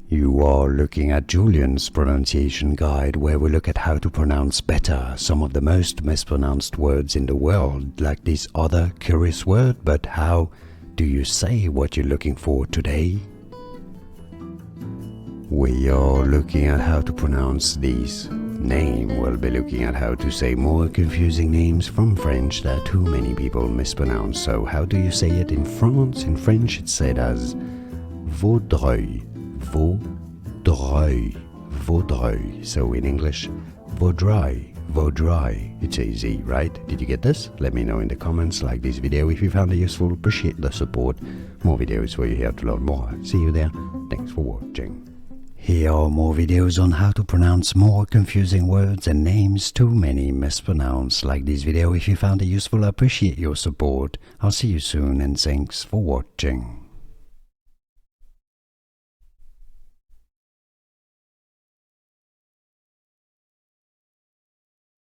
You are looking at Julian's pronunciation guide, where we look at how to pronounce better some of the most mispronounced words in the world, like this other curious word. But how do you say what you're looking for today? We are looking at how to pronounce these name. We'll be looking at how to say more confusing names from French that too many people mispronounce. So how do you say it in France? In French it's said as Vaudreuil, Vaudreuil, Vaudreuil. So in English, Vaudreuil, Vaudreuil. It's easy, right? Did you get this? Let me know in the comments. Like this video if you found it useful. Appreciate the support. More videos for you here to learn more. See you there. Thanks for watching. Here are more videos on how to pronounce more confusing words and names too many mispronounced. Like this video if you found it useful. I appreciate your support. I'll see you soon and thanks for watching.